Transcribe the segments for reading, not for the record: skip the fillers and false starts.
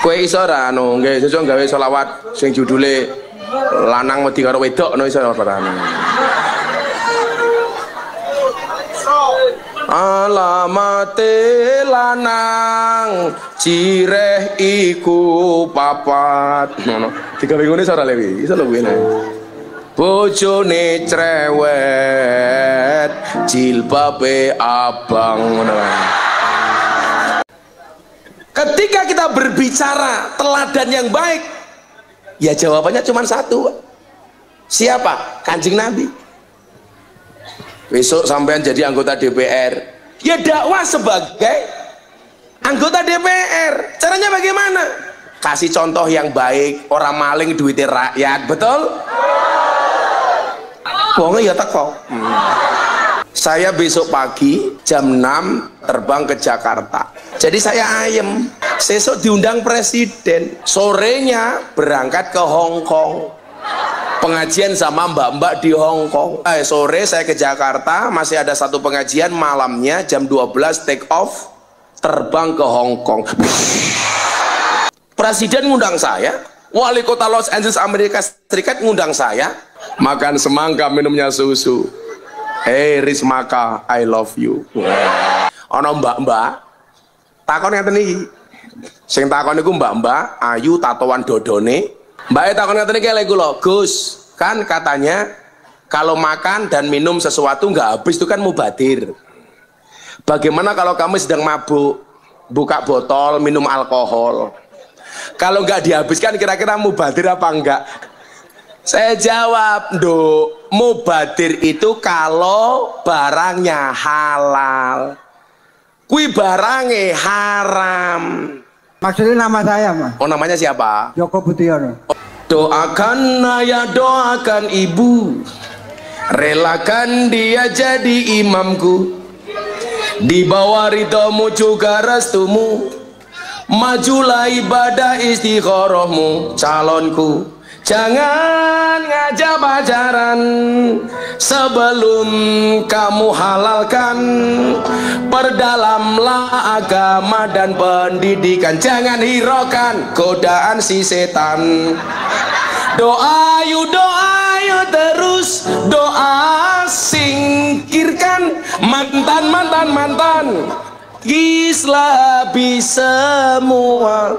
Kowe iso ora anu nggih sesuk gawe selawat sing judule lanang wedi karo wedok no iso ora anu. Alamate lanang cireh iku papat ngono. Digawe ngene ora lewi iso lho kuwi. Bojone cerewet jilbabe abang ngono. Ketika kita berbicara teladan yang baik, ya jawabannya cuma satu. Siapa? Kanjeng Nabi. Besok sampean jadi anggota DPR, ya dakwah sebagai anggota DPR. Caranya bagaimana? Kasih contoh yang baik, orang maling duitnya rakyat, betul? Wongnya ya teko. Saya besok pagi jam 6 terbang ke Jakarta. Jadi saya ayem. Sesuk diundang presiden. Sorenya berangkat ke Hong Kong. Pengajian sama mbak-mbak di Hong Kong. Sore saya ke Jakarta, masih ada satu pengajian. Malamnya jam 12 take off, terbang ke Hong Kong. Presiden ngundang saya, wali kota Los Angeles Amerika Serikat ngundang saya. Makan semangka, minumnya susu. Hey Rismaka, I love you. Ono mbak-mbak takon ngeten iki. Sing takon niku mbak-mbak ayu tatoan dodone. Mbake takon ngeten iki lek kula, Gus, kan katanya kalau makan dan minum sesuatu nggak habis itu kan mubadir. Bagaimana kalau kamu sedang mabuk, buka botol, minum alkohol? Kalau nggak dihabiskan kira-kira mubadir apa enggak? Saya jawab, Nduk, mubadir itu kalau barangnya halal. Kui barangnya haram. Maksudnya nama saya, Mas. Oh, namanya siapa? Joko Budiono. Doakan ayah, doakan ibu, relakan dia jadi imamku, di bawah ridhomu juga restumu, majulah ibadah istikharahmu calonku. Jangan ngajak pacaran sebelum kamu halalkan. Perdalamlah agama dan pendidikan. Jangan hiraukan godaan si setan. Doa yuk terus doa, singkirkan mantan. Kislah semua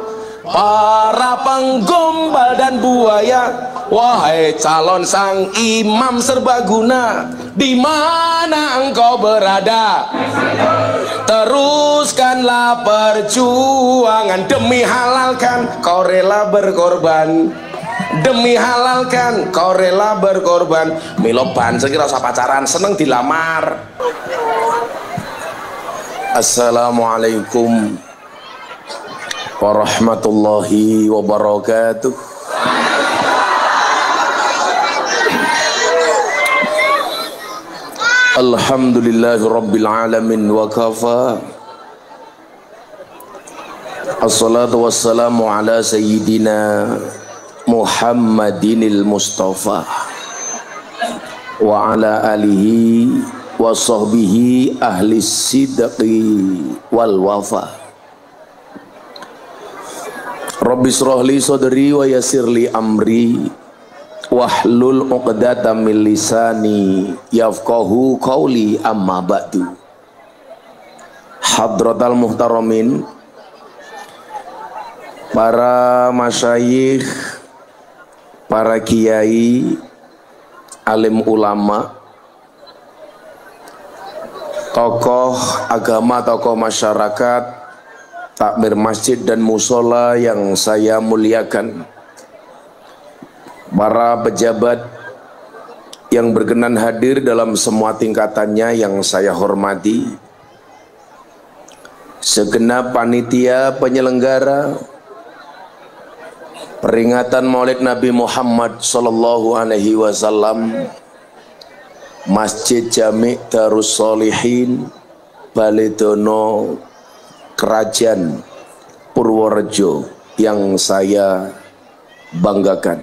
para penggombal dan buaya. Wahai calon sang imam serbaguna, di mana engkau berada? Teruskanlah perjuangan demi halalkan, kau rela berkorban. Demi halalkan, kau rela berkorban. Milo banser kira usah pacaran, seneng dilamar. Assalamualaikum warahmatullahi wabarakatuh. Alhamdulillahi rabbil alamin wa kafa. Assalatu wassalamu ala sayyidina Muhammadinil Mustafa wa ala alihi wa sahbihi ahli sidqi wal wafa. Rabbi shrah li sadri wa yassir li amri wahlul 'uqdatam min lisani yafqahu qawli, amma ba'du. Hadratal muhtaramin, para masyayikh, para kiai, alim ulama, tokoh agama, tokoh masyarakat, takmir masjid dan musola yang saya muliakan, para pejabat yang berkenan hadir dalam semua tingkatannya yang saya hormati, segenap panitia penyelenggara peringatan Maulid Nabi Muhammad sallallahu alaihi wasallam, Masjid Jami' Darus Sholihin Baledono Kerajaan Purworejo yang saya banggakan.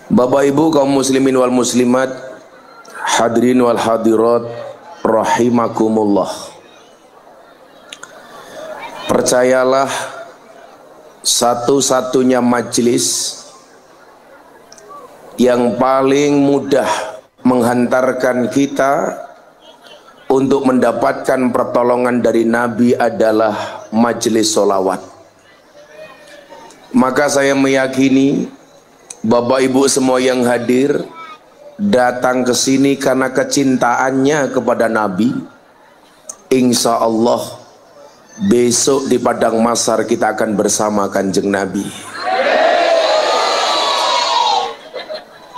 Bapak Ibu kaum muslimin wal muslimat, hadirin wal hadirat rahimakumullah. Percayalah satu-satunya majelis yang paling mudah menghantarkan kita untuk mendapatkan pertolongan dari Nabi adalah majelis solawat. Maka saya meyakini Bapak Ibu semua yang hadir datang ke sini karena kecintaannya kepada Nabi. Insya Allah besok di padang mahsyar kita akan bersama Kanjeng Nabi.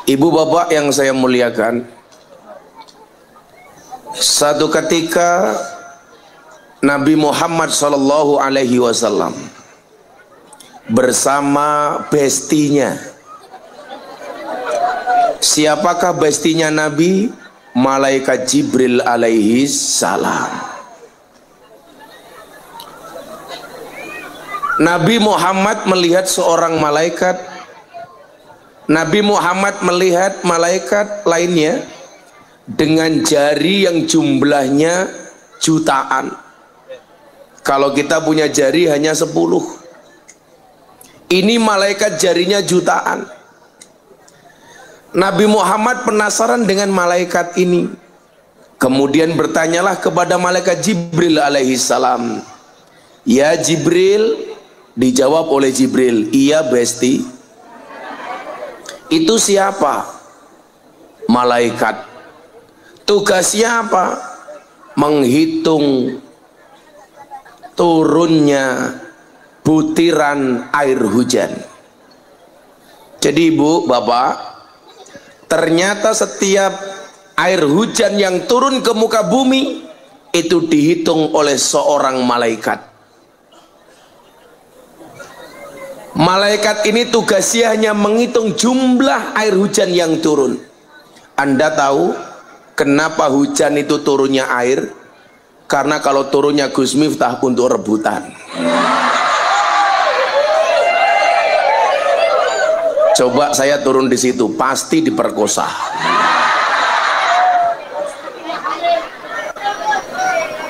Ibu bapak yang saya muliakan, satu ketika Nabi Muhammad SAW bersama bestinya. Siapakah bestinya Nabi? Malaikat Jibril alaihi salam. Nabi Muhammad melihat seorang malaikat. Nabi Muhammad melihat malaikat lainnya dengan jari yang jumlahnya jutaan. Kalau kita punya jari hanya 10. Ini malaikat jarinya jutaan. Nabi Muhammad penasaran dengan malaikat ini. Kemudian bertanyalah kepada malaikat Jibril alaihi salam. Ya Jibril. Dijawab oleh Jibril, iya besti. Itu siapa? Malaikat. Tugasnya apa? Menghitung turunnya butiran air hujan. Jadi ibu, bapak, ternyata setiap air hujan yang turun ke muka bumi itu dihitung oleh seorang malaikat. Malaikat ini tugasnya hanya menghitung jumlah air hujan yang turun. Anda tahu kenapa hujan itu turunnya air? Karena kalau turunnya Gus Miftah untuk rebutan. Coba saya turun di situ, pasti diperkosa.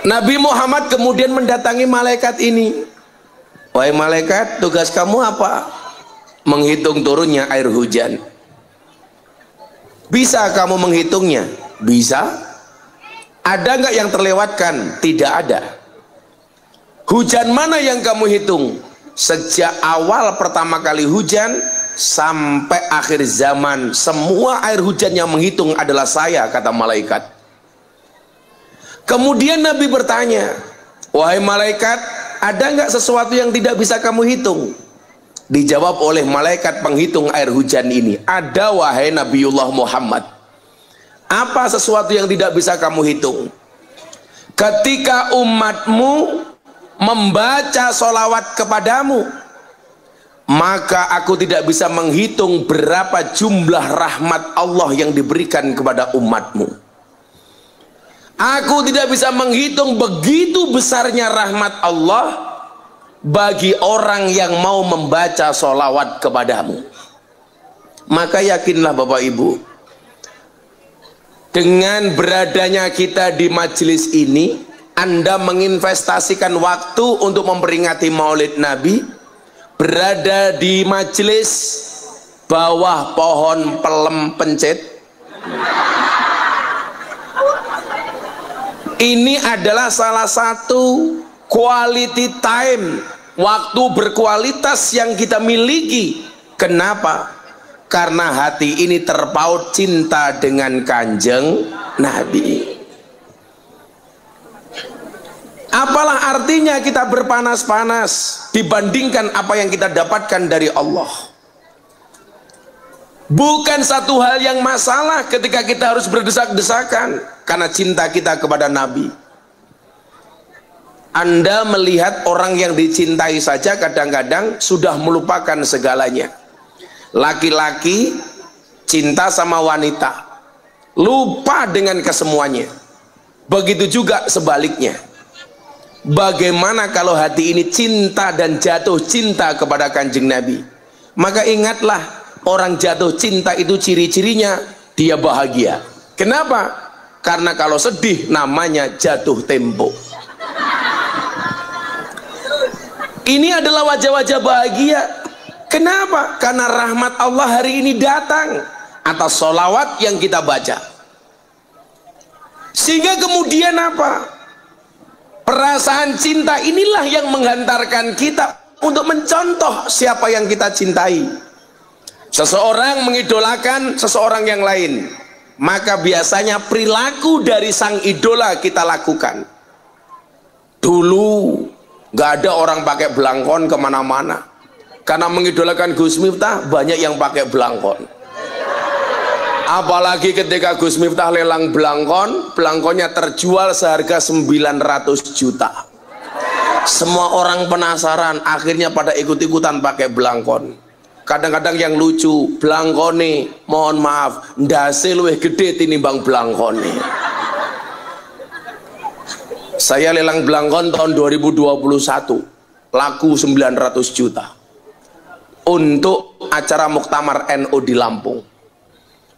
Nabi Muhammad kemudian mendatangi malaikat ini. Wahai malaikat, tugas kamu apa? Menghitung turunnya air hujan. Bisa kamu menghitungnya? Bisa. Ada nggak yang terlewatkan? Tidak ada. Hujan mana yang kamu hitung? Sejak awal pertama kali hujan sampai akhir zaman, semua air hujan yang menghitung adalah saya, kata malaikat. Kemudian Nabi bertanya, wahai malaikat, ada nggak sesuatu yang tidak bisa kamu hitung? Dijawab oleh malaikat penghitung air hujan ini, ada wahai Nabiullah Muhammad. Apa sesuatu yang tidak bisa kamu hitung? Ketika umatmu membaca solawat kepadamu, maka aku tidak bisa menghitung berapa jumlah rahmat Allah yang diberikan kepada umatmu. Aku tidak bisa menghitung begitu besarnya rahmat Allah bagi orang yang mau membaca solawat kepadamu. Maka yakinlah Bapak Ibu, dengan beradanya kita di majelis ini, Anda menginvestasikan waktu untuk memperingati Maulid Nabi, berada di majelis bawah pohon pelem pencet. Ini adalah salah satu quality time, waktu berkualitas yang kita miliki. Kenapa? Karena hati ini terpaut cinta dengan Kanjeng Nabi. Apalah artinya kita berpanas-panas dibandingkan apa yang kita dapatkan dari Allah? Bukan satu hal yang masalah ketika kita harus berdesak-desakan karena cinta kita kepada Nabi. Anda melihat orang yang dicintai saja kadang-kadang sudah melupakan segalanya. Laki-laki cinta sama wanita, lupa dengan kesemuanya. Begitu juga sebaliknya. Bagaimana kalau hati ini cinta dan jatuh cinta kepada Kanjeng Nabi? Maka ingatlah, orang jatuh cinta itu ciri-cirinya dia bahagia. Kenapa? Karena kalau sedih namanya jatuh tempo. Ini adalah wajah-wajah bahagia. Kenapa? Karena rahmat Allah hari ini datang atas sholawat yang kita baca. Sehingga kemudian apa? Perasaan cinta inilah yang menghantarkan kita untuk mencontoh siapa yang kita cintai. Seseorang mengidolakan seseorang yang lain, maka biasanya perilaku dari sang idola kita lakukan. Dulu gak ada orang pakai belangkon kemana-mana. Karena mengidolakan Gus Miftah, banyak yang pakai belangkon. Apalagi ketika Gus Miftah lelang belangkon, belangkonnya terjual seharga 900 juta. Semua orang penasaran, akhirnya pada ikut-ikutan pakai belangkon. Kadang-kadang yang lucu, belangkone, mohon maaf, ndase luwih gede tinimbang belangkone. Saya lelang belangkon tahun 2021, laku 900 juta. Untuk acara Muktamar NU di Lampung.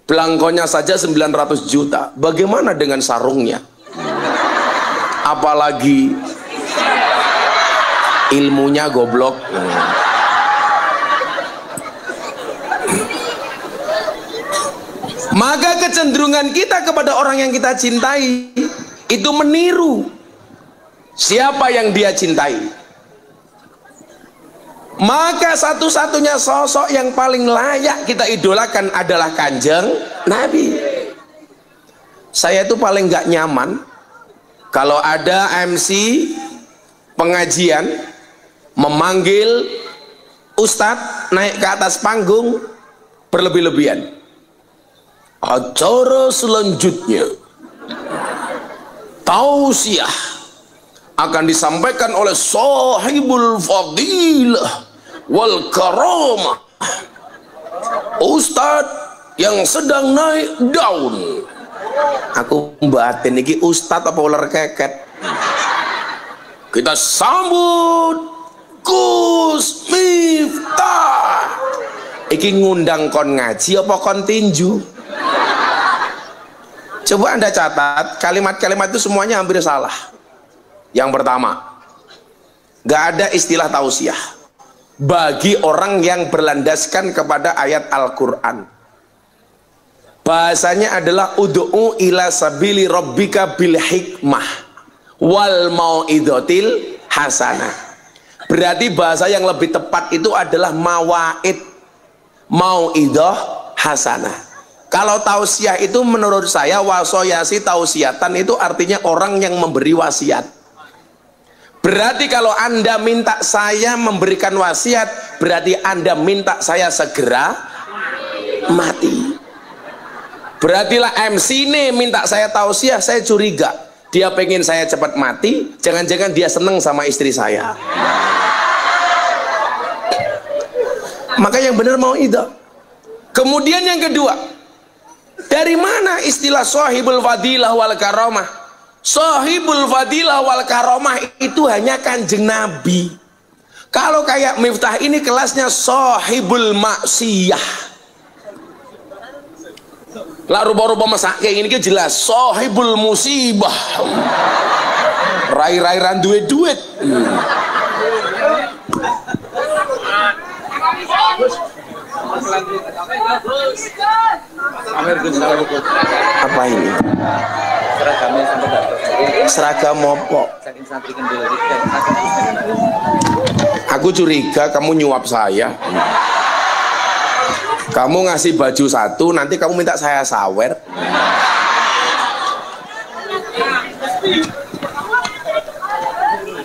Belangkonnya saja 900 juta. Bagaimana dengan sarungnya? Apalagi ilmunya goblok. Maka kecenderungan kita kepada orang yang kita cintai itu meniru siapa yang dia cintai. Maka satu-satunya sosok yang paling layak kita idolakan adalah Kanjeng Nabi. Saya itu paling gak nyaman kalau ada MC pengajian memanggil ustadz naik ke atas panggung berlebih-lebihan. Acara selanjutnya tausiah akan disampaikan oleh sahibul fadilah wal karamah, ustadz yang sedang naik daun. Aku batin iki ustadz apa ular keket. Kita sambut Gus Miftah. Iki ngundang kon ngaji apa kon tinju? Coba Anda catat, kalimat-kalimat itu semuanya hampir salah. Yang pertama, gak ada istilah tausiah bagi orang yang berlandaskan kepada ayat Al-Quran. Bahasanya adalah ud'u ila sabili rabbika bil hikmah wal mau'idotil hasanah. Berarti bahasa yang lebih tepat itu adalah mawaid, mau'idoh hasanah. Kalau tausiah itu menurut saya wasoyasi tausiatan itu artinya orang yang memberi wasiat. Berarti kalau Anda minta saya memberikan wasiat, berarti Anda minta saya segera mati. Berartilah MC ini minta saya tausiah, saya curiga dia pengen saya cepat mati, jangan-jangan dia seneng sama istri saya. Maka yang benar mau itu. Kemudian yang kedua, dari mana istilah sahibul fadilah wal karamah? Sahibul fadilah wal karomah itu hanya Kanjeng Nabi. Kalau kayak Miftah ini kelasnya sahibul maksiyah. Lah rupa-rupa masak kayak ini jelas sahibul musibah. Rai-rairan duit-duit. Apa ini? Seragam mopo. Aku curiga kamu nyuap saya. Kamu ngasih baju satu, nanti kamu minta saya sawer.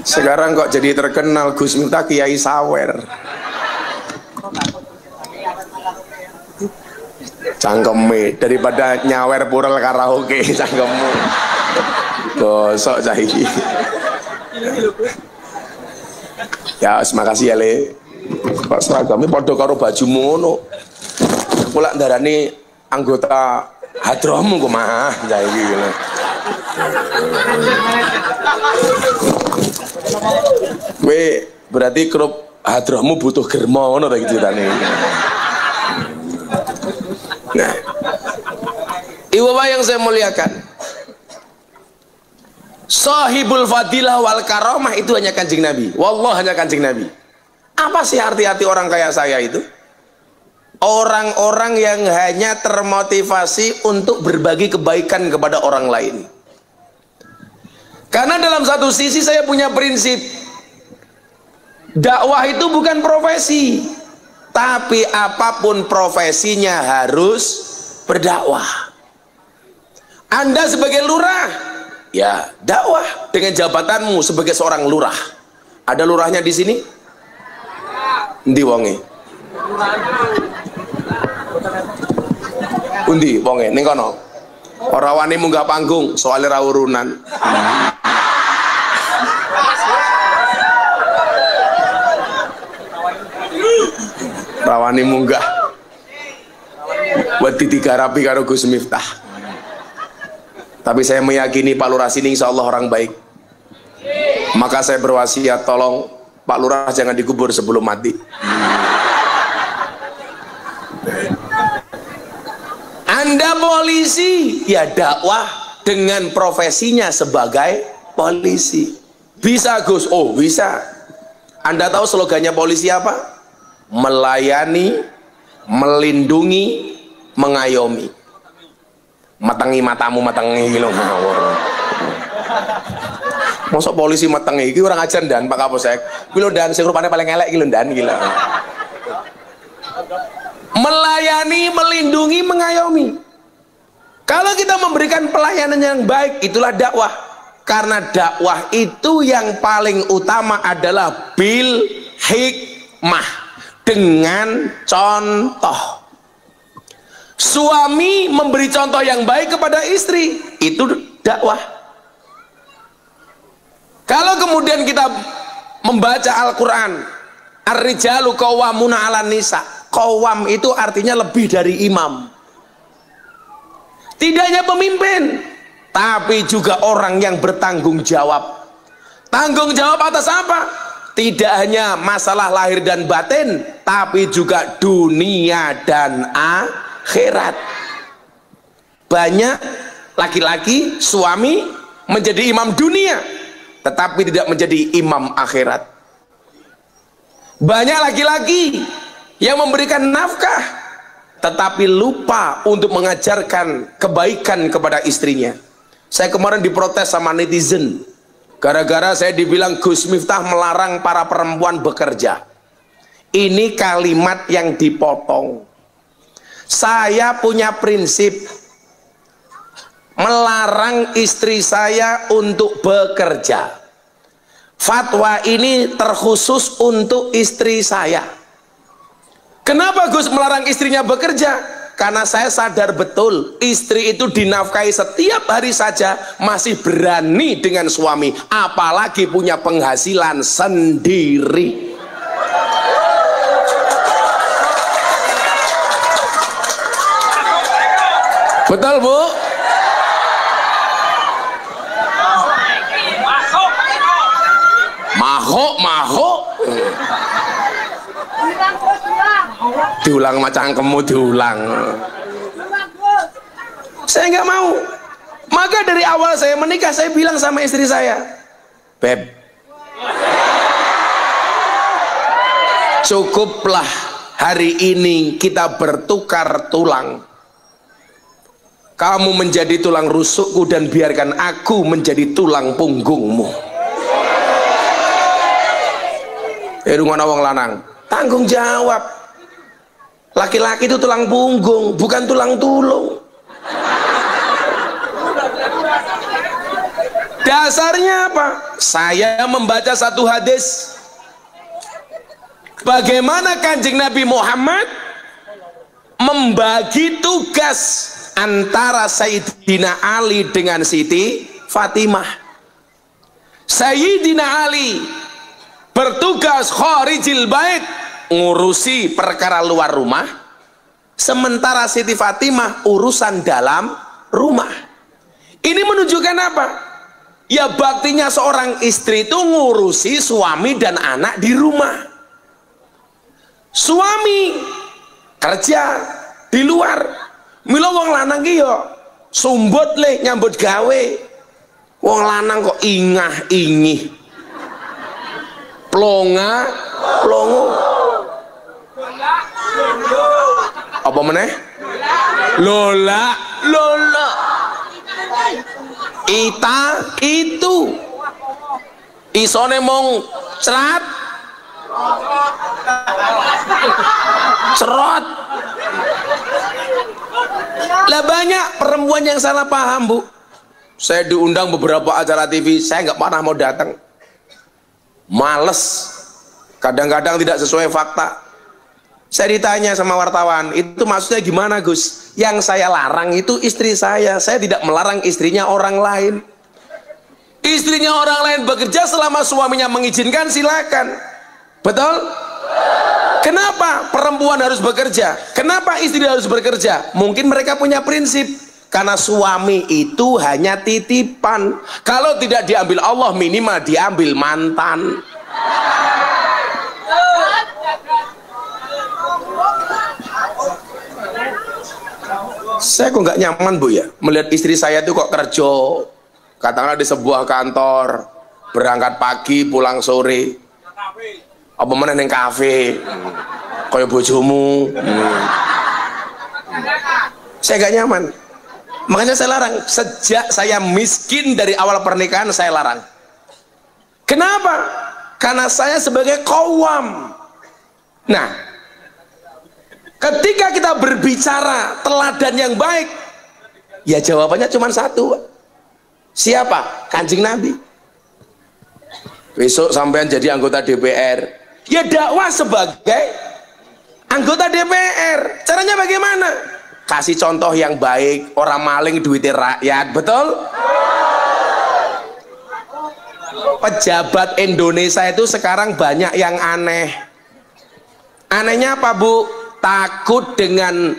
Sekarang kok jadi terkenal Gus Miftah Kiai Sawer. Cangkeme daripada nyawer purel karaoke cangkemmu. Gosok saiki. Ya, terima kasih ya Le. Kok seragamnya padha karo bajumu ngono. Aku lak ndarani anggota hadromu kok mah saiki ngono. Kowe berarti grup hadromu butuh germo ngono ta iki ceritane. Nah, Ibu Bapak yang saya muliakan, Sahibul fadilah wal karamah itu hanya Kanjeng Nabi. Wallah hanya Kanjeng Nabi. Apa sih arti-arti orang kayak saya itu? Orang-orang yang hanya termotivasi untuk berbagi kebaikan kepada orang lain. Karena dalam satu sisi saya punya prinsip, dakwah itu bukan profesi, tapi apapun profesinya harus berdakwah. Anda sebagai lurah, ya dakwah dengan jabatanmu sebagai seorang lurah. Ada lurahnya di sini? Endi wonge? Undi wonge ning kono. Ora wani munggah panggung soalnya ra urunan. Rawani munggah. Wedi digarapi karo Gus Miftah. Tapi saya meyakini Pak Lurah sini insya Allah orang baik. Maka saya berwasiat, tolong Pak Lurah jangan dikubur sebelum mati. Anda polisi, ya dakwah dengan profesinya sebagai polisi. Bisa Gus? Oh bisa. Anda tahu slogannya polisi apa? Melayani, melindungi, mengayomi. Matangi matamu, matangi gitu. Masuk polisi matangi, ini orang ajar dan Pak Kapolsek. Gila dan sing rupanya paling elek gila dan gila. Melayani, melindungi, mengayomi. Kalau kita memberikan pelayanan yang baik, itulah dakwah. Karena dakwah itu yang paling utama adalah bil hikmah, dengan contoh. Suami memberi contoh yang baik kepada istri, itu dakwah. Kalau kemudian kita membaca Al-Quran, ar-rijalu qawwamuna 'alan nisa, qawwam itu artinya lebih dari imam. Tidak hanya pemimpin, tapi juga orang yang bertanggung jawab. Tanggung jawab atas apa? Tidak hanya masalah lahir dan batin, tapi juga dunia dan akhirat. Banyak laki-laki suami menjadi imam dunia, tetapi tidak menjadi imam akhirat. Banyak laki-laki yang memberikan nafkah, tetapi lupa untuk mengajarkan kebaikan kepada istrinya. Saya kemarin diprotes sama netizen, gara-gara saya dibilang Gus Miftah melarang para perempuan bekerja. Ini kalimat yang dipotong. Saya punya prinsip melarang istri saya untuk bekerja. Fatwa ini terkhusus untuk istri saya. Kenapa Gus melarang istrinya bekerja? Karena saya sadar betul istri itu dinafkahi setiap hari saja masih berani dengan suami, apalagi punya penghasilan sendiri. Betul Bu? Mahok diulang macam kamu diulang. Saya nggak mau. Maka dari awal saya menikah saya bilang sama istri saya, Beb, cukuplah hari ini kita bertukar tulang. Kamu menjadi tulang rusukku dan biarkan aku menjadi tulang punggungmu. Rumah wong lanang tanggung jawab. Laki-laki itu tulang punggung, bukan tulang tulung. Dasarnya apa? Saya membaca satu hadis, bagaimana Kanjeng Nabi Muhammad membagi tugas antara Sayyidina Ali dengan Siti Fatimah. Sayyidina Ali bertugas kharijil bait, ngurusi perkara luar rumah, sementara Siti Fatimah urusan dalam rumah. Ini menunjukkan apa? Ya baktinya seorang istri itu ngurusi suami dan anak di rumah. Suami kerja di luar, mila wong lanang ki yo sumbut le nyambut gawe. Wong lanang kok ingah-ingih. Plonga, plongo. Apa meneh? Lola, lola. Ita, itu. Isone mong cerat. Cerot. Lah banyak perempuan yang salah paham, Bu. Saya diundang beberapa acara TV, saya nggak pernah mau datang. Males. Kadang-kadang tidak sesuai fakta. Saya ditanya sama wartawan, itu maksudnya gimana, Gus? Yang saya larang itu istri saya tidak melarang istrinya orang lain. Istrinya orang lain bekerja selama suaminya mengizinkan, silakan. Betul? Kenapa perempuan harus bekerja? Kenapa istri harus bekerja? Mungkin mereka punya prinsip. Karena suami itu hanya titipan. Kalau tidak diambil Allah, minimal diambil mantan. Saya kok nggak nyaman, Bu, ya melihat istri saya itu kok kerja, katakanlah di sebuah kantor, berangkat pagi pulang sore, apa mana neng kafe, kayak bojomu. Saya nggak nyaman, makanya saya larang. Sejak saya miskin dari awal pernikahan saya larang. Kenapa? Karena saya sebagai qawwam. Nah, ketika kita berbicara teladan yang baik, ya jawabannya cuma satu. Siapa? Kanjeng Nabi. Besok sampean jadi anggota DPR, ya dakwah sebagai anggota DPR. Caranya bagaimana? Kasih contoh yang baik, orang maling duitnya rakyat, betul? Pejabat Indonesia itu sekarang banyak yang aneh. Anehnya apa, Bu? Takut dengan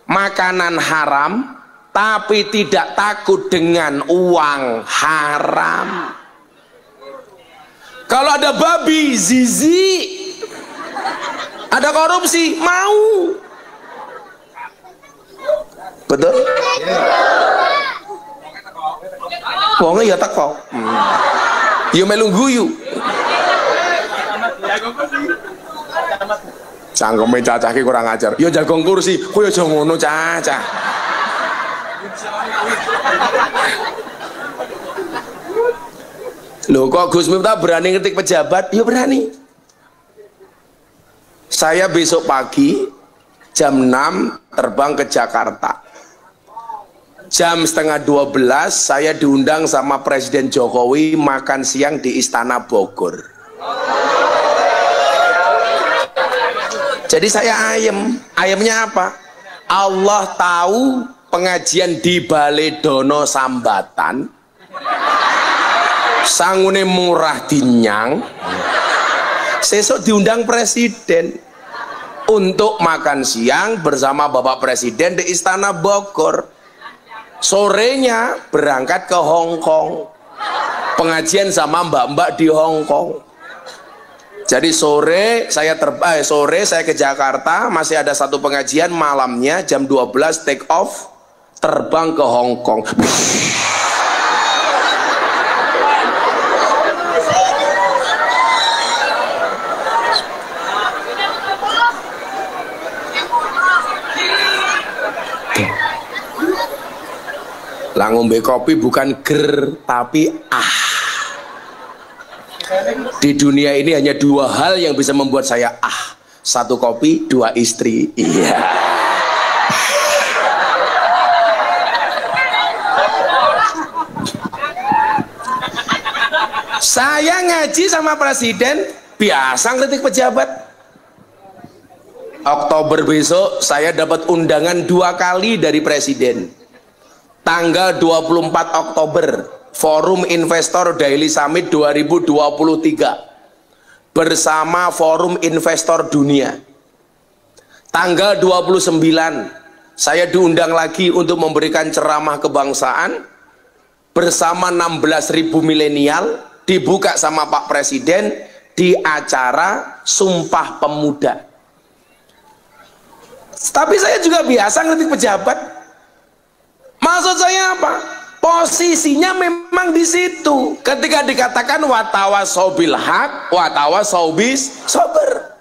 makanan haram, tapi tidak takut dengan uang haram. Kalau ada babi, zizi, ada korupsi, mau. Betul? Wongnya ya teko. Ya melu guyu. Cangkeme cacah ki kurang ajar. Ya jagung kursi, kowe aja ngono cacah. Loh kok Gus Miftah berani ngetik pejabat? Ya berani. Saya besok pagi jam 6 terbang ke Jakarta. Jam setengah 12 saya diundang sama Presiden Jokowi makan siang di Istana Bogor. Jadi saya ayamnya apa? Allah tahu pengajian di Balai Dono Sambatan, sangune murah dinyang, sesuk diundang Presiden untuk makan siang bersama Bapak Presiden di Istana Bogor. Sorenya berangkat ke Hong Kong, pengajian sama mbak-mbak di Hong Kong. Jadi sore saya ke Jakarta, masih ada satu pengajian, malamnya jam 12 take off terbang ke Hong Kong. Lah ngombe kopi bukan ger tapi Di dunia ini hanya dua hal yang bisa membuat saya satu kopi, dua istri. Iya. Saya ngaji sama Presiden biasa ngeritik pejabat. Oktober besok saya dapat undangan 2 kali dari Presiden. Tanggal 24 Oktober, Forum Investor Daily Summit 2023 bersama Forum Investor Dunia. Tanggal 29 saya diundang lagi untuk memberikan ceramah kebangsaan bersama 16.000 milenial, dibuka sama Pak Presiden di acara Sumpah Pemuda. Tapi saya juga biasa ngelitik pejabat. Maksud saya apa? Posisinya memang di situ. Ketika dikatakan watawasau bil haq, watawasau bis sabr.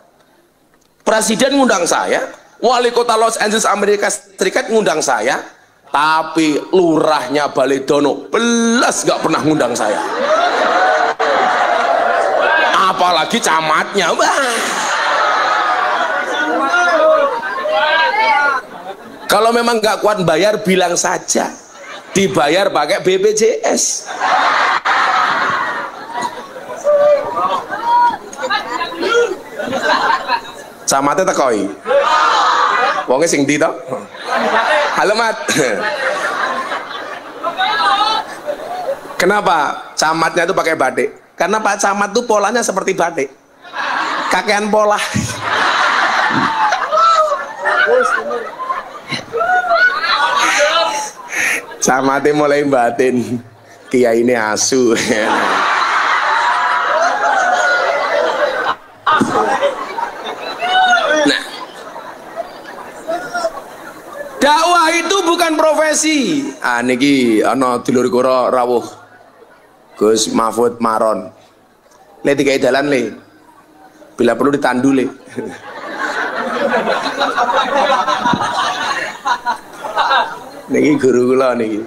Presiden ngundang saya, wali kota Los Angeles Amerika Serikat ngundang saya, tapi lurahnya Baledono belas gak pernah ngundang saya. Apalagi camatnya. Kalau memang gak kuat bayar, bilang saja dibayar pakai BPJS. Camatnya tekoi wongnya sing di toh. Halo Mat. Kenapa camatnya itu pakai batik? Karena Pak Camat tuh polanya seperti batik, kakean pola. Camatnya mulai batin, kiai ini asu. Nah, dakwah itu bukan profesi. Niki ana dulur kula rawuh Gus Mahfud Maron. Le dikai dalan le. Bila perlu ditandu le. Niki guru kula niki.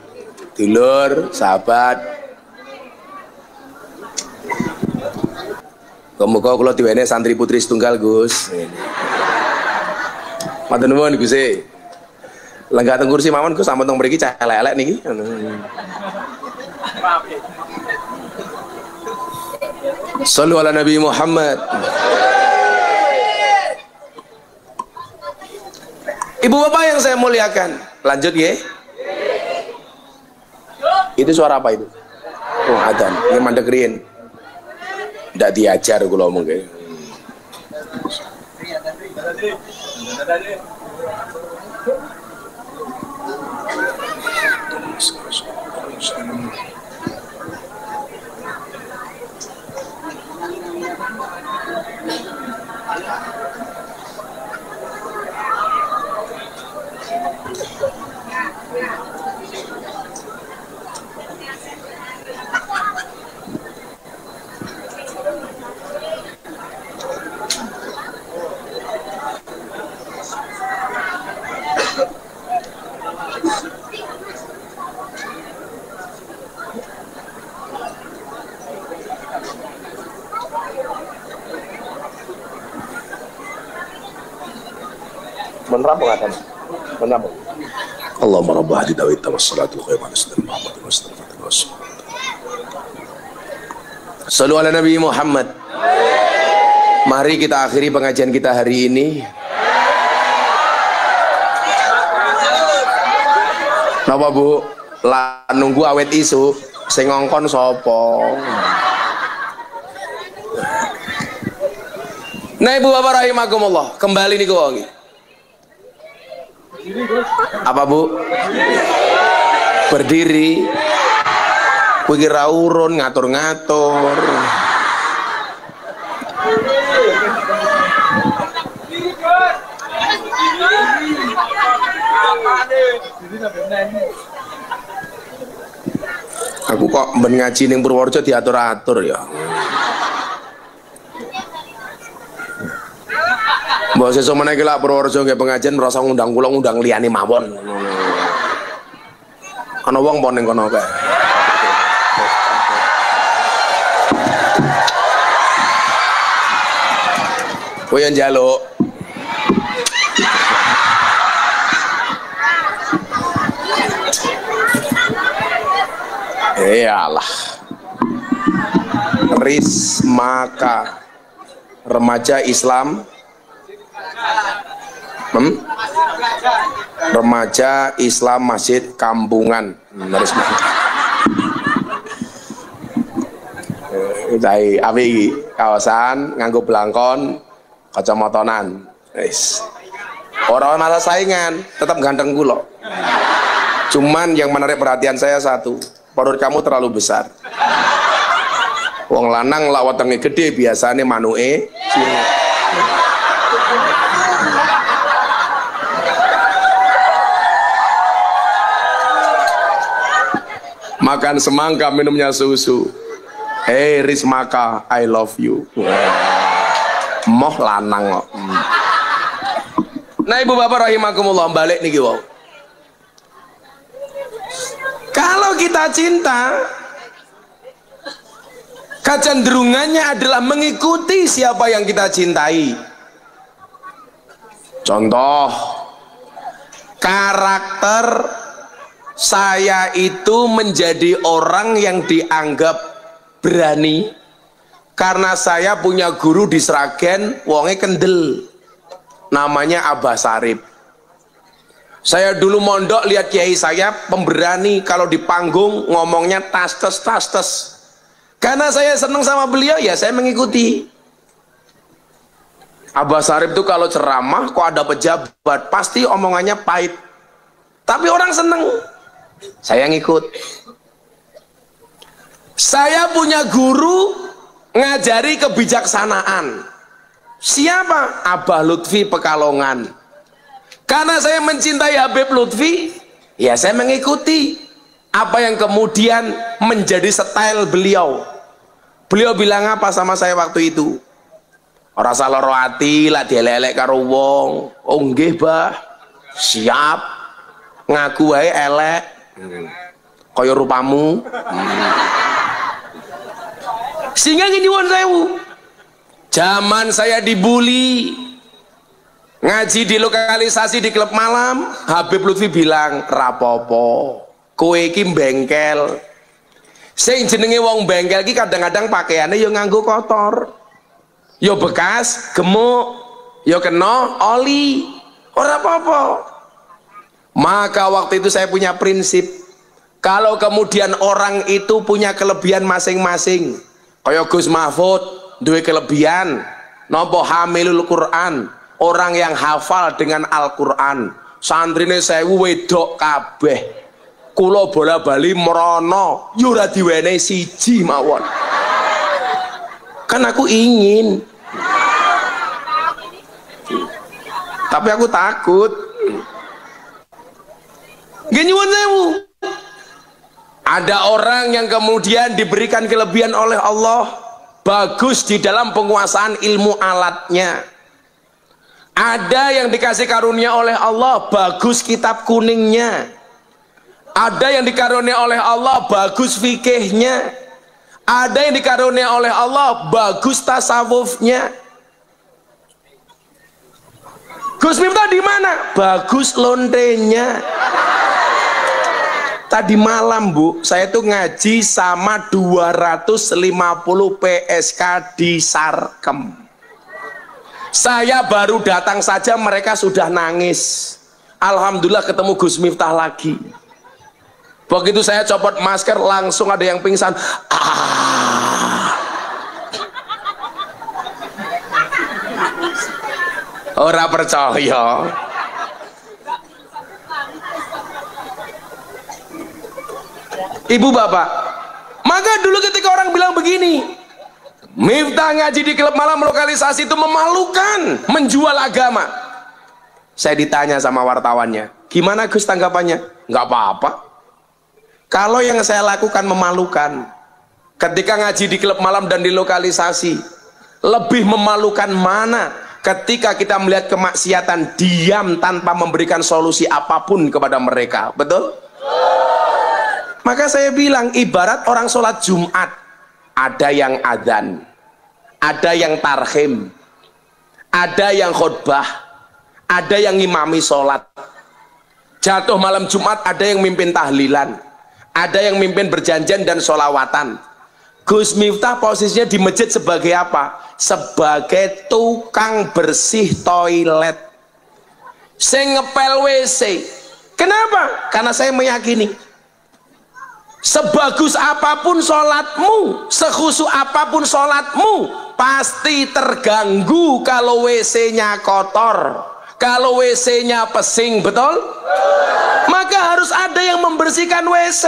Dulur, sahabat. Muga-muga kula diwene santri putri setunggal, Gus. Matur nuwun Gus. Lenggah teng kursi mawon Gus, sampun teng mriki cah elek-elek niki. Shallu ala Nabi Muhammad. Ibu bapak yang saya muliakan, lanjut ya. Itu suara apa itu? Oh, adzan. Ini mandek riyen. Ndak diajar kula omong kae. Menerapung akan menerapung. Allahumma rabb hadhihi da'wati wassalatul qayyimah sallallahu alaihi wasallam. Sallu ala Nabi Muhammad. Mari kita akhiri pengajian kita hari ini. Napa Bu? Lah nunggu awet isu sing ngongkon sapa? Nah Ibu Bapak rahimakumullah, kembali niku wongi. Apa Bu? Berdiri. Kuwi kira urun ngatur-ngatur. Aku kok ben ngaji ning Purworejo diatur-atur ya. Mbok sesuk meneh iki lak Purworejo nggih pengajian merasa ngundang kula ngundang liyane mawon. Ana wong apa ning kono kae. Kowe yang njaluk. Iyalah. Rismaka remaja Islam. Remaja Islam Masjid Kampungan. Dai awi kawasan nganggo blangkon kacamatanan. Wis. Ora malah saingan, tetap ganteng kula. Cuman yang menarik perhatian saya satu, perut kamu terlalu besar. Wong lanang lak wetenge gede biasane manuke cilik. Makan semangka, minumnya susu. Rismaka, I love you. Moh lanang kok. Nah ibu bapak rahimakumullah, balik nih wow. Kalau kita cinta, kecenderungannya adalah mengikuti siapa yang kita cintai. Contoh, karakter saya itu menjadi orang yang dianggap berani karena saya punya guru di Sragen, wonge kendel, namanya Abah Sarip. Saya dulu mondok lihat kiai saya pemberani, kalau di panggung ngomongnya tas-tes. Karena saya senang sama beliau, ya saya mengikuti. Abah Sarip itu kalau ceramah, kok ada pejabat, pasti omongannya pahit. Tapi orang seneng, saya ngikut. Saya punya guru ngajari kebijaksanaan. Siapa? Abah Lutfi Pekalongan. Karena saya mencintai Habib Lutfi, ya saya mengikuti apa yang kemudian menjadi style beliau. Beliau bilang apa sama saya waktu itu? Ora salah ro ati lah dielek-elek karo wong. Oh nggih, Bah. Siap. Ngaku wae elek. Kaya rupamu. Sehingga gini won sewu. Zaman saya dibully. Ngaji di lokalisasi di klub malam, Habib Lutfi bilang, "Rapopo. Kowe iki bengkel." Sing jenenge wong bengkel iki kadang-kadang pakaiannya yo nganggo kotor. Yo bekas, gemuk, yo kena oli, ora apa-apa. Maka waktu itu saya punya prinsip, kalau kemudian orang itu punya kelebihan masing-masing, kayak Gus Mahfud duwe kelebihan nopo hamilul Quran, orang yang hafal dengan Al-Quran, santrine 1000 wedok kabeh, kula bola-bali merono yo ora diwenehi siji mawon. Kan aku ingin, tapi aku takut. Gini sewu. Ada orang yang kemudian diberikan kelebihan oleh Allah, bagus di dalam penguasaan ilmu alatnya. Ada yang dikasih karunia oleh Allah, bagus kitab kuningnya. Ada yang dikarunia oleh Allah, bagus fikihnya. Ada yang dikarunia oleh Allah, bagus tasawufnya. Gus Miftah di mana? Bagus lontenya. Tadi malam Bu, saya tuh ngaji sama 250 PSK di Sarkem. Saya baru datang saja mereka sudah nangis. Alhamdulillah ketemu Gus Miftah lagi. Begitu saya copot masker langsung ada yang pingsan. Ora percaya. Ibu bapak, maka dulu ketika orang bilang begini, Miftah ngaji di klub malam lokalisasi itu memalukan, menjual agama. Saya ditanya sama wartawannya, gimana Gus tanggapannya? Nggak apa-apa. Kalau yang saya lakukan memalukan, ketika ngaji di klub malam dan di lokalisasi, lebih memalukan mana ketika kita melihat kemaksiatan diam tanpa memberikan solusi apapun kepada mereka, betul? Maka saya bilang, ibarat orang sholat Jumat, ada yang adzan, ada yang tarhim, ada yang khutbah, ada yang ngimami sholat. Jatuh malam Jumat ada yang mimpin tahlilan, ada yang mimpin berjanjian dan sholawatan. Gus Miftah posisinya di masjid sebagai apa? Sebagai tukang bersih toilet, saya ngepel WC. Kenapa? Karena saya meyakini sebagus apapun sholatmu, sekhusyuk apapun sholatmu, pasti terganggu kalau WC-nya kotor, kalau WC-nya pesing, betul? Maka harus ada yang membersihkan WC.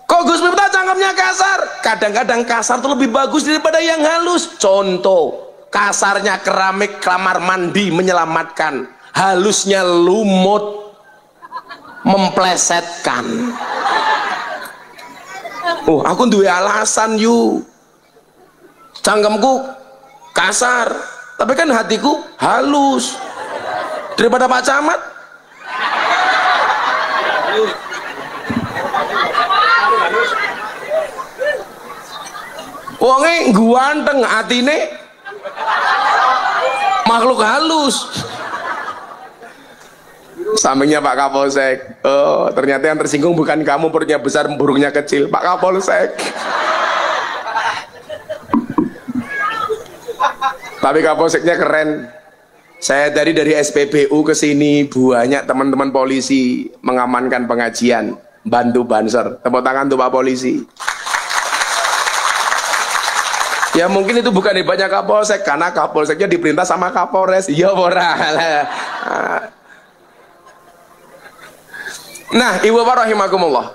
Kok Gus Miftah cangkemnya kasar? Kadang-kadang kasar itu lebih bagus daripada yang halus. Contoh, kasarnya keramik kamar mandi menyelamatkan, halusnya lumut memplesetkan. Oh, aku duwe alasan yu. Cangkemku kasar, tapi kan hatiku halus. Daripada Pak Camat. Wonge guanteng, atine makhluk halus. Sampingnya Pak Kapolsek. Oh, ternyata yang tersinggung bukan kamu, perutnya besar, burungnya kecil. Pak Kapolsek. Tapi Kapolseknya keren. Saya dari SPBU ke sini, banyak teman-teman polisi mengamankan pengajian, bantu banser. Tepuk tangan untuk Pak Polisi. Ya mungkin itu bukan hebatnya Kapolsek, karena Kapolseknya diperintah sama Kapolres. Ya ora. Nah, Ibu Bapak rahimakumullah.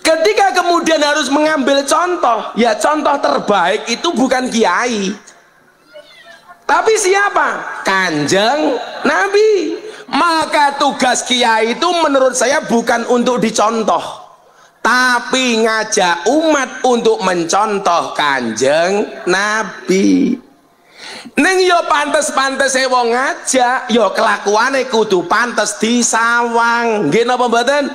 Ketika kemudian harus mengambil contoh, ya contoh terbaik itu bukan kiai. Tapi siapa? Kanjeng Nabi. Maka tugas kiai itu menurut saya bukan untuk dicontoh, tapi ngajak umat untuk mencontoh Kanjeng Nabi. Neng yo pantes-pantes wong ngajak, yo kelakuane kudu pantes disawang. Nggih napa mboten?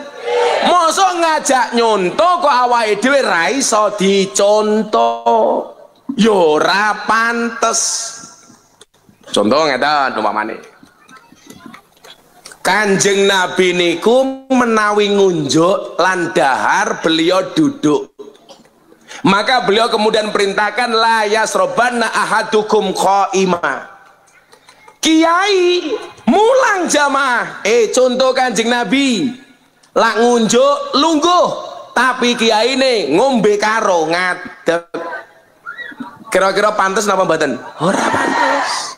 Mosok ngajak nyontoh kok awake dhewe ra iso dicontoh, yo ora pantes. Contoh ngeten umpamane. Kanjeng Nabi niku menawi ngunjuk lan dahar beliau duduk. Maka beliau kemudian perintahkan la yasrobanna ahadukum qaima. Kiai mulang jamaah. Contoh Kanjeng Nabi. Lak ngunjuk lungguh, tapi kiai ini ngombe karo ngadeg. Kira-kira pantes napa mboten? Ora pantes.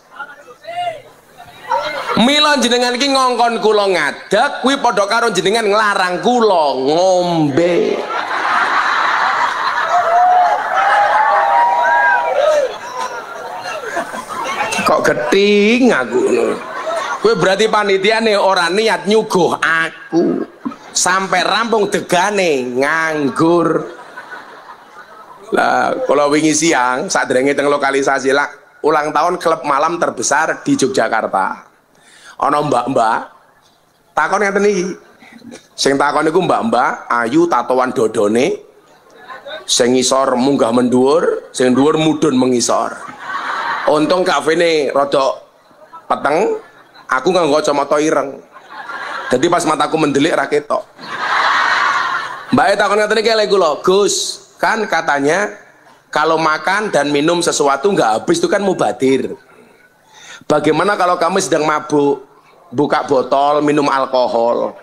Mila jenengan iki ngongkon kula ngadeg kuwi padha karo jenengan nglarang kula ngombe. Kok geting aku ngono. Kowe berarti panitiane ora niat nyuguh aku. Sampai rampung degane nganggur. Lah kalau wingi siang sadurunge teng lokalisasi lah ulang tahun klub malam terbesar di Yogyakarta. Ana mbak-mbak takon ngeten iki. Sing takon niku mbak-mbak ayu tatoan dodone. Sing ngisor munggah mendhuwur, sing dhuwur mudhun mengisor. Untung kafene rada peteng, aku nganggo kacamata ireng. Jadi pas mataku mendelik ra ketok. Mbak takon ngeten iki lek kula, Gus, kan katanya kalau makan dan minum sesuatu nggak habis itu kan mubadir. Bagaimana kalau kamu sedang mabuk, buka botol, minum alkohol?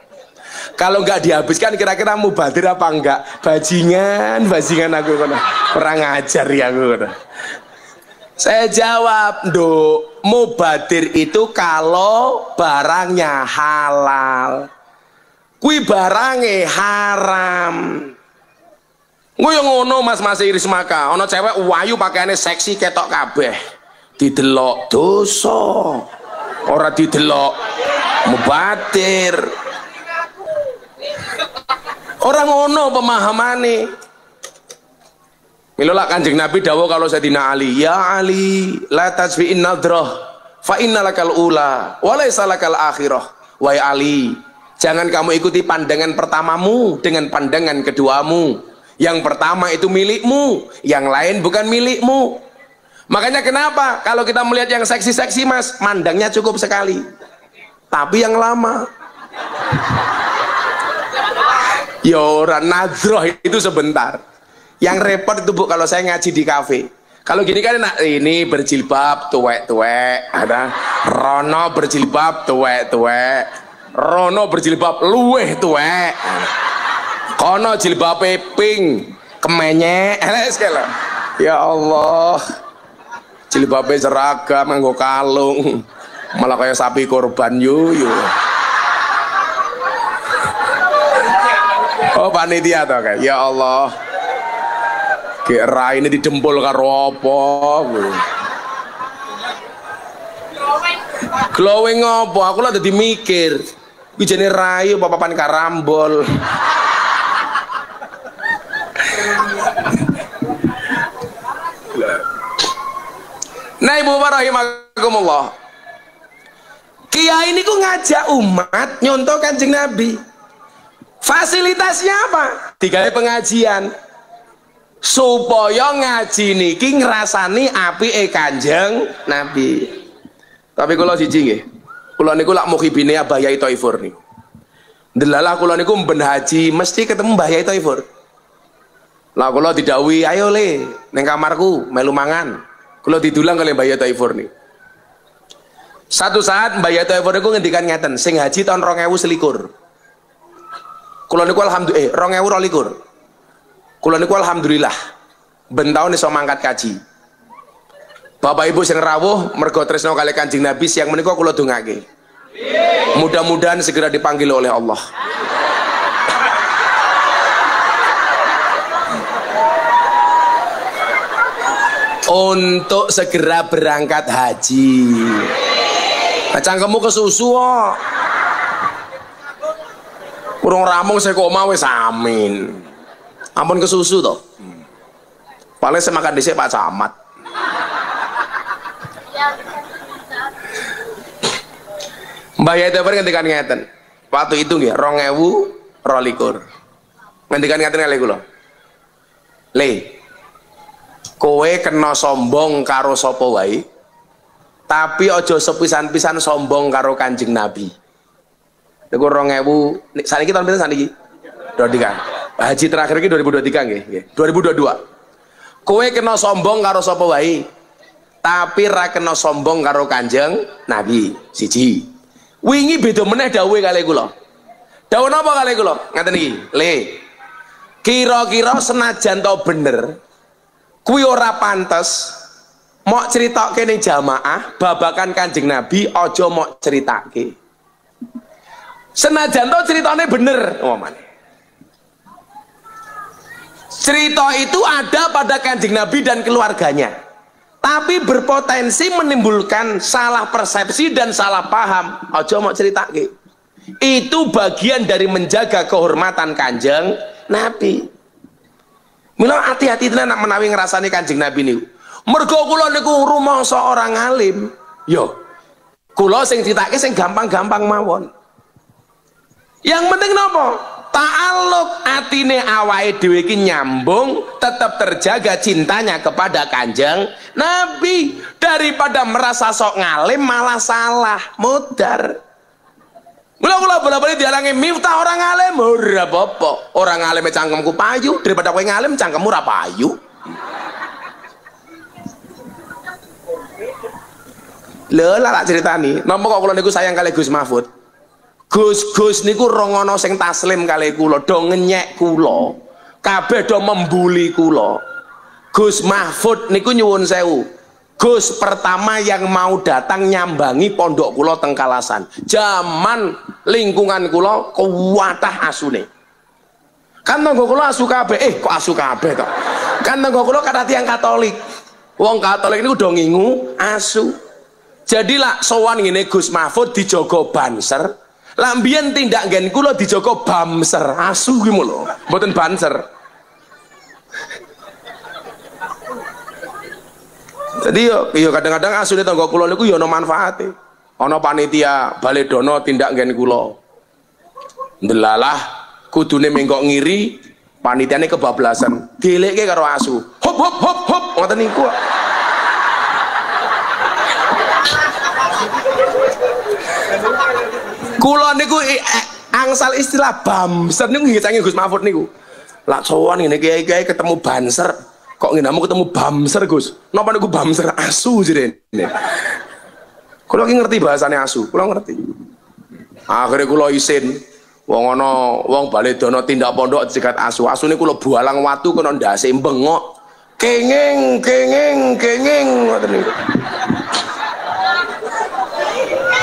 Kalau nggak dihabiskan kira-kira mubadir apa enggak? Bajingan aku kono. Kurang ajar ya aku kono. Saya jawab, Nduk, mubadir itu kalau barangnya halal. Kui barangnya haram. Gue yang ngono mas Iris Maka, ono cewek wayu pakaiannya seksi ketok kabeh. Didelok dosa, ora didelok mubadir. Orang ngono pemahamane. Milolah Kanjeng Nabi dawuh kalau Sayyidina Ali, ya Ali, la tasfi'in nadrah, fa innalakal ula, wa laysa lakal akhirah. Wahai Ali, jangan kamu ikuti pandangan pertamamu dengan pandangan keduamu. Yang pertama itu milikmu, yang lain bukan milikmu. Makanya kenapa kalau kita melihat yang seksi-seksi mas, mandangnya cukup sekali. Tapi yang lama. Ya ora nadroh itu sebentar. Yang repot itu Bu kalau saya ngaji di kafe. Kalau gini kan enak, ini berjilbab tuwek-tuwek, ada Rono berjilbab tuwek-tuwek, Rono berjilbab luweh tuwek, kono jilbabe pink kemenyek. Ya Allah, jilbabe seragam nganggo kalung, malah kayak sapi korban yu. Oh panitia toh kayak, ya Allah. Kira ini didempul karo apa? Glowing apa? Aku lah dadi mikir. Kuwi jane rai apa papan karambol. Nah ibu rahimakumullah, kiai ini ku ngajak umat nyontoh Kanjeng Nabi. Fasilitasnya apa? Digawe pengajian supaya ngaji niki ngrasani apike Kanjeng Nabi. Tapi kula siji nggih, kula niku lak mukhibine Abah Yai Thaifur niku. Delalah kula niku mben haji mesti ketemu Mbah Yai Thaifur. Lah kula didhawuhi, "Ayo le ning kamarku melu mangan." Kula didulang kali Mbah Yai Thaifur niku. Satu saat Mbah Yai Thaifur niku ngendikan ngeten, sing haji tahun 2021. Kula niku alhamdulillah 2022. Kula niku alhamdulillah ben taun iso mangkat kaji. Bapak Ibu sing rawuh mergo tresna kali Kanjeng Nabi siang menika kula dongake. Mudah-mudahan segera dipanggil oleh Allah. Untuk segera berangkat haji. Cangkemmu kesusu kok. Kurang ramung saya kok mau wis amin. Ampun kesusu toh. Paling saya makan dhisik Pak Camat. Mbah Yai Thaifur ngendikan ngeten. Waktu itu nggih 2022. Ngendikan ngeten kali kula. Le, kowe kena sombong karo sapa wae. Tapi aja sepisan-pisan sombong karo Kanjeng Nabi. Niku 2000 saniki tahun pinten saniki? 23. Haji terakhir iki 2023 nggih, nggih. 2022. Kowe kena sombong karo sapa wae. Tapi ra kena sombong karo Kanjeng Nabi. Siji. Wingi beda meneh dawuhe kali kula. Dawuh napa kali kula? Ngaten iki. Le. Kira-kira senajan to bener, kuwi ora pantes mok critake ning jamaah babakan Kanjeng Nabi aja mok critake. Senajan to ceritane bener, omane. Cerita itu ada pada Kanjeng Nabi dan keluarganya, tapi berpotensi menimbulkan salah persepsi dan salah paham. Aja mau ceritake. Itu bagian dari menjaga kehormatan Kanjeng Nabi. Mila hati-hati tenan nek menawi ngrasani Kanjeng Nabi niku. Mergo kula niku rumangsa orang alim. Yo. Kula sing critake sing gampang-gampang mawon. Yang penting napa? Ta'alluq atine awake dhewe iki nyambung, tetap terjaga cintanya kepada Kanjeng Nabi, daripada merasa sok ngalim malah salah mudar. Mula bola-bali dialangi Miftah orang alim ora apa-apa. Orang alim cangkemku payu daripada kowe ngalim cangkemmu ora payu. Lho lah tak critani, napa kok kula niku sayang kali Gus Mahfud. Gus niku rongono sing taslim kali kula, do ngenyek kula. Kabeh do membuli kula. Gus Mahfud niku nyuwun sewu. Gus pertama yang mau datang nyambangi pondok kula teng Kalasan. Zaman lingkungan kula kuwatah asune. Kan tangga kula asu kabeh, kok asu kabeh to. Kan tangga kula kata tiyang Katolik. Wong Katolik niku do ngingu asu. Jadilah sowan ngene Gus Mahfud dijogo banser. Lambien tindak gen kula dijogo bamser, asu ki lho, mboten banser. Jadi yo kadang-kadang asune tangga kula niku yo ana manfaate. Ana panitia baledono tindak gen kula. Ndelalah kudune menggok ngiri, panitiane kebablasan. Dilekke karo asu. Hop hop hop hop ngoten niku. Kula niku angsal istilah bamser niku nggih saking Gus Mahfud niku. Lah sowan ngene kiai-kiai ketemu banser. Kok ngenamu ketemu bamser Gus? Napa niku bamser asu jirene. Kula ki ngerti bahasane asu, kula ngerti. Akhire kula isin wong ana wong baledono tindak pondok cegat asu. Asune kula bualang watu kena ndase bengok. Kenging kenging kenging ngoten niku.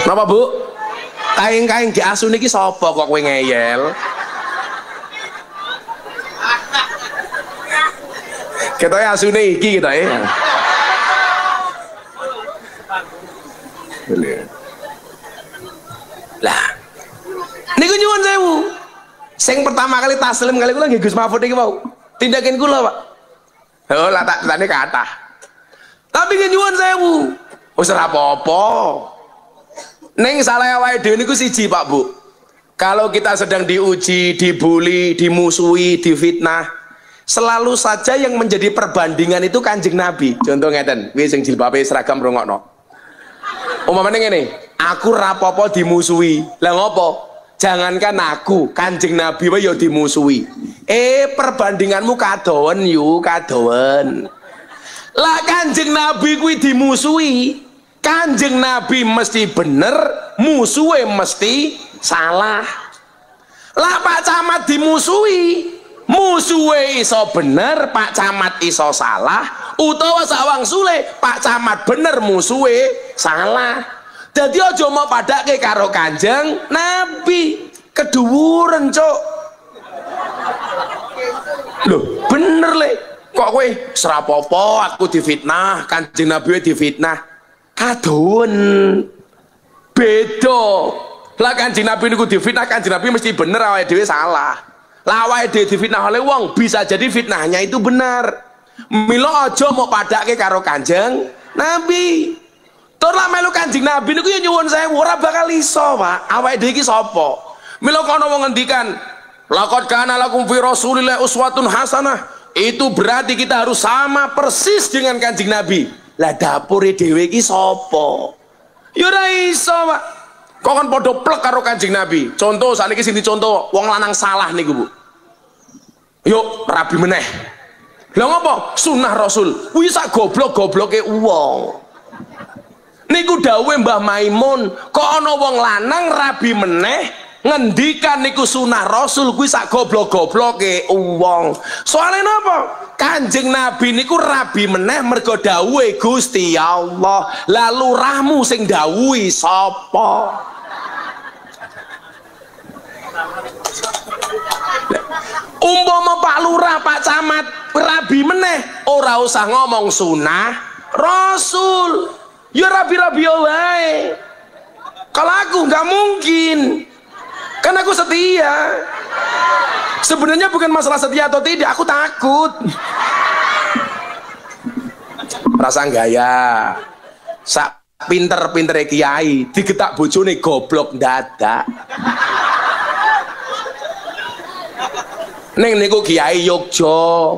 Napa Bu? Kaing-kaing di asu niki sapa kok kowe ngeyel? Ketoke asune iki ketoke. Lah. Niku nyuwun sewu. Sing pertama kali taslim kali kula nggih Gus Mahfud iki wau. Tindakin kula, Pak. Oh, lah tak tane kathah. Tapi nyuwun sewu. Wis ora apa-apa. Ning salah awake dhewe niku siji, Pak Bu. Kalau kita sedang diuji, dibully, dimusuhi, difitnah, selalu saja yang menjadi perbandingan itu Kanjeng Nabi. Contoh ngeten, kuwi sing jilbabe seragam rungokno. Umpamane ngene, aku rapopo dimusuhi. Lah ngopo? Jangankan aku, Kanjeng Nabi wae ya dimusuhi. Perbandinganmu kadowen yu, kadowen. Lah Kanjeng Nabi kuwi dimusuhi. Kanjeng Nabi mesti bener, musuhe mesti salah. Lah Pak Camat dimusuhi, musuhe iso bener, Pak Camat iso salah, utawa sawang sule Pak Camat bener, musuhe salah. Jadi aja mau padake karo Kanjeng Nabi, keduwuren cuk. Loh bener le, kok kowe serapopo aku difitnah, Kanjeng Nabi difitnah. Kadon beda. Lah Kanjeng Nabi niku difitnah, Kanjeng Nabi mesti bener, awake dhewe salah. Lah awake dhewe difitnah oleh wong, bisa jadi fitnahnya itu benar. Mila aja mau padake karo Kanjeng Nabi. Tur lah melu Kanjeng Nabi niku ya nyuwun sewu ora bakal iso, Pak. Awake dhewe iki sapa? Mila kono wong ngendikan, laqad kana lakum fi Rasulillah uswatun hasanah. Itu berarti kita harus sama persis dengan Kanjeng Nabi. Lah dapure dhewe iki sapa? Ya ora iso, Pak. Kok kan padha plek karo Kanjeng Nabi. Contoh sakniki sing dicontoh wong lanang salah niku, Bu. Yuk rabi meneh. Lah ngopo? Sunah Rasul. Kuwi sak goblok-gobloke wong. Niku dawuhe Mbah Maimun, kok ana wong lanang rabi meneh ngendikan niku sunah Rasul, kuwi sak goblok-gobloke wong. Soale napa? Kanjeng Nabi niku rabi meneh mergo dawuhe Gusti Allah. Lalu rahmu sing dawuhi sapa? Umpama Pak Lurah, Pak Camat rabi meneh ora usah ngomong sunah Rasul, ya rabi-rabi wae. Kalau aku nggak mungkin, kan aku setia. Sebenarnya bukan masalah setia atau tidak, aku takut. Rasa gaya sak pinter-pintere kiai digetak bojone goblok dadak. Neng niku Kiai Yogyo